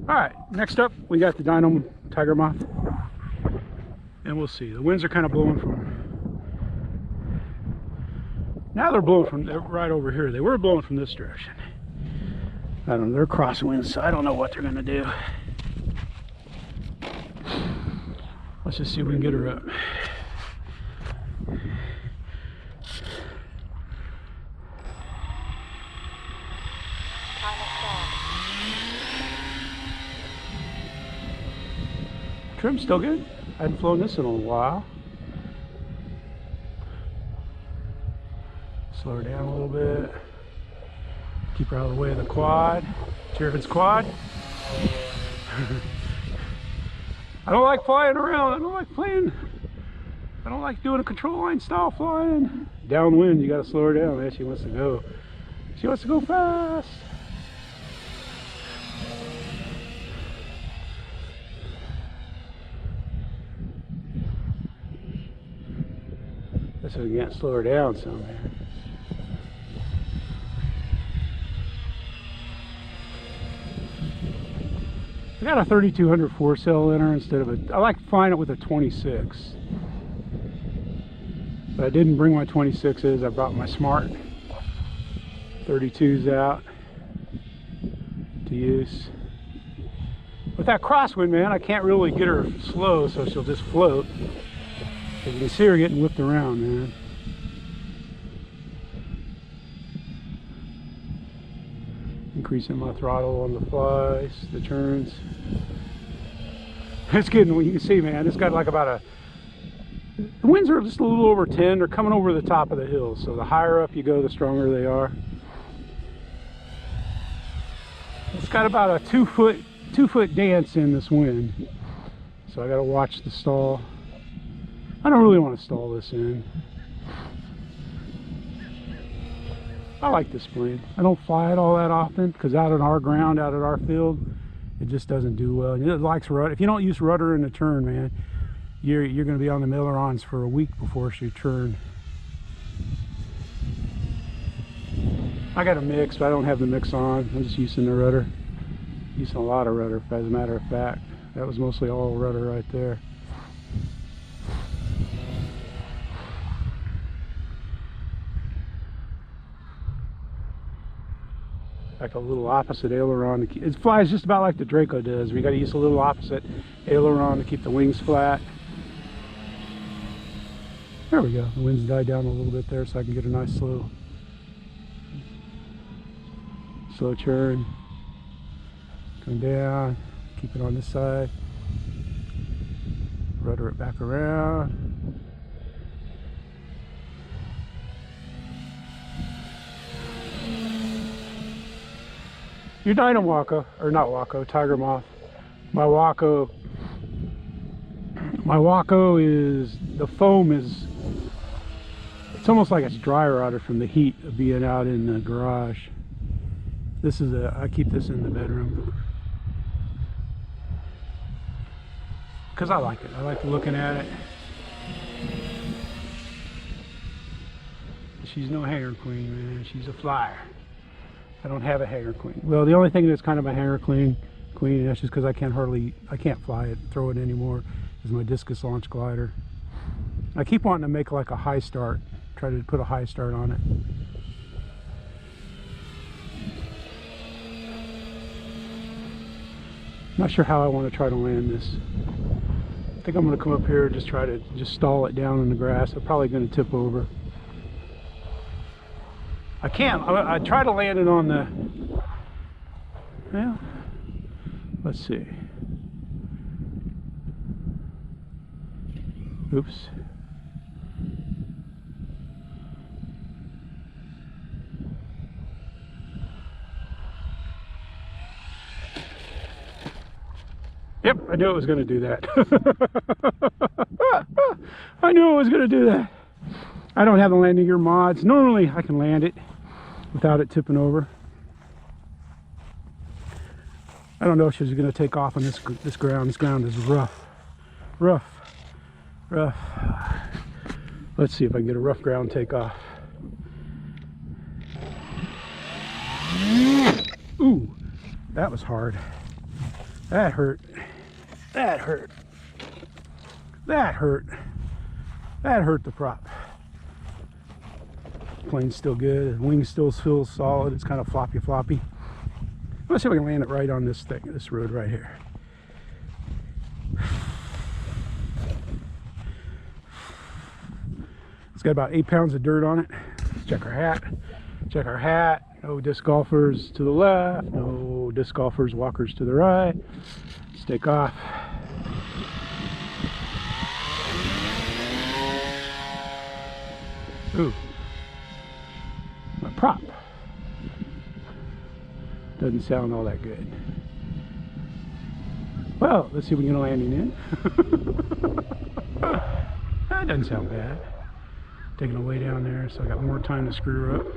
All right, next up we got the Dynam tiger moth, and we'll see. The winds are kind of blowing from, now they're blowing from right over here. They were blowing from this direction. I don't know, they're crosswinds, so I don't know what they're gonna do. Let's just see if we can get her up. Trim's still good. I hadn't flown this in a while. Slow her down a little bit. Keep her out of the way of the quad. Jared's quad. I don't like flying around. I don't like doing a control line style flying. Downwind, you gotta slow her down, man. She wants to go. She wants to go fast. So we can't slow her down some here. I got a 3200 four cell in her instead of a, I like flying it with a 26. But I didn't bring my 26s, I brought my smart 32s out to use. With that crosswind, man, I can't really get her slow, so she'll just float. You can see her getting whipped around, man. Increasing my throttle on the flies, the turns. It's getting, you can see, man, it's got like about a, the winds are just a little over 10. They're coming over the top of the hills, so the higher up you go, the stronger they are. It's got about a two foot dance in this wind, so I got to watch the stall. I don't really want to stall this in. I like this plane. I don't fly it all that often because out on our ground, out at our field, it just doesn't do well. It likes rudder. If you don't use rudder in the turn, man, you're going to be on the ailerons for a week before you turn. I got a mix, but I don't have the mix on. I'm just using the rudder. Using a lot of rudder, as a matter of fact. That was mostly all rudder right there. Like a little opposite aileron. It flies just about like the Draco does. We got to use a little opposite aileron to keep the wings flat. There we go. The winds died down a little bit there, so I can get a nice slow churn. Come down. Keep it on this side. Rudder it back around. Your Dynam Waco, or not Waco, tiger moth. My Waco is, the foam is, it's almost like it's dry rotted from the heat of being out in the garage. This is I keep this in the bedroom. Because I like it. I like looking at it. She's no hanger queen, man. She's a flyer. I don't have a hanger queen. Well, the only thing that's kind of a hanger queen, and that's just because I can't fly it, throw it anymore, is my discus launch glider. I keep wanting to make like a high start, try to put a high start on it. Not sure how I want to try to land this. I think I'm going to come up here and just try to stall it down in the grass. I'm probably going to tip over. I can't. I try to land it on the, well, let's see. Oops. Yep, I knew it was going to do that. I knew it was going to do that. I don't have the landing gear mods. Normally I can land it without it tipping over. I don't know if she's going to take off on this ground. This ground is rough. Let's see if I can get a rough ground takeoff. Ooh, that was hard. That hurt. That hurt. That hurt. That hurt the prop. Plane's still good. The wing still feels solid. It's kind of floppy. Let's see if we can land it right on this thing, this road right here. It's got about 8 pounds of dirt on it. Let's check our hat. Check our hat. No disc golfers to the left. No disc golfers, walkers to the right. Let's take off. Ooh. My prop. Doesn't sound all that good. Well, let's see if we can get a landing in. That doesn't sound bad. Taking it way down there, so I got more time to screw her up.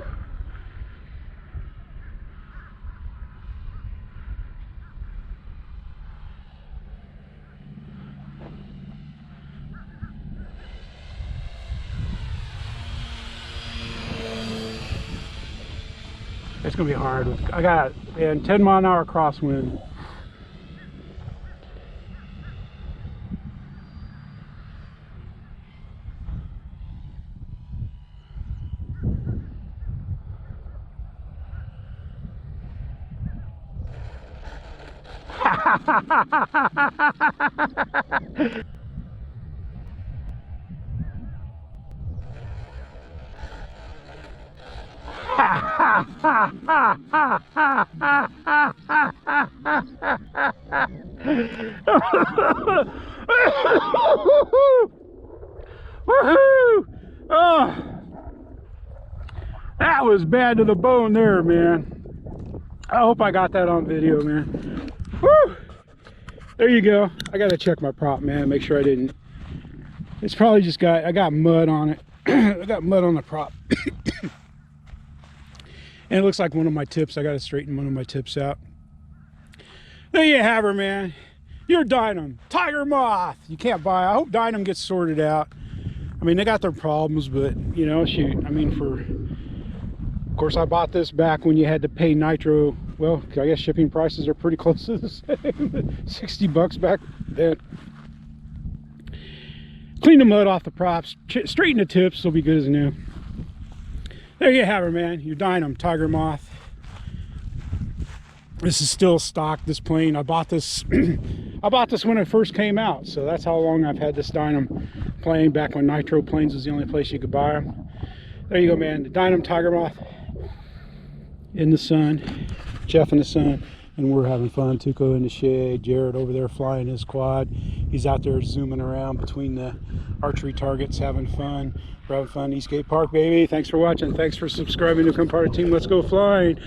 It's gonna be hard. I got 10-mile-an-hour crosswind. Woohoo! Oh, that was bad to the bone there, man. I hope I got that on video, man. Woo! There you go. I gotta check my prop, man, make sure I didn't. It's probably just I got mud on it. I got mud on the prop. And it looks like one of my tips. I gotta straighten one of my tips out. There you have her, man. Your Dynam, Tiger Moth. You can't buy. I hope Dynam gets sorted out. I mean, they got their problems, but you know, shoot. I mean, of course, I bought this back when you had to pay nitro. Well, I guess shipping prices are pretty close to the same. 60 bucks back then. Clean the mud off the props, straighten the tips, they'll be good as new. There you have her, man. Your Dynam, Tiger Moth. This is still stock, this plane. I bought this I bought this when it first came out, so that's how long I've had this Dynam plane, back when nitro planes was the only place you could buy them. There you go, man. The Dynam Tiger Moth in the sun, Jeff in the sun, and we're having fun. Tuco in the shade, Jared over there flying his quad. He's out there zooming around between the archery targets, having fun. We're having fun, Eastgate Park, baby. Thanks for watching. Thanks for subscribing to become part of the team. Let's go flying.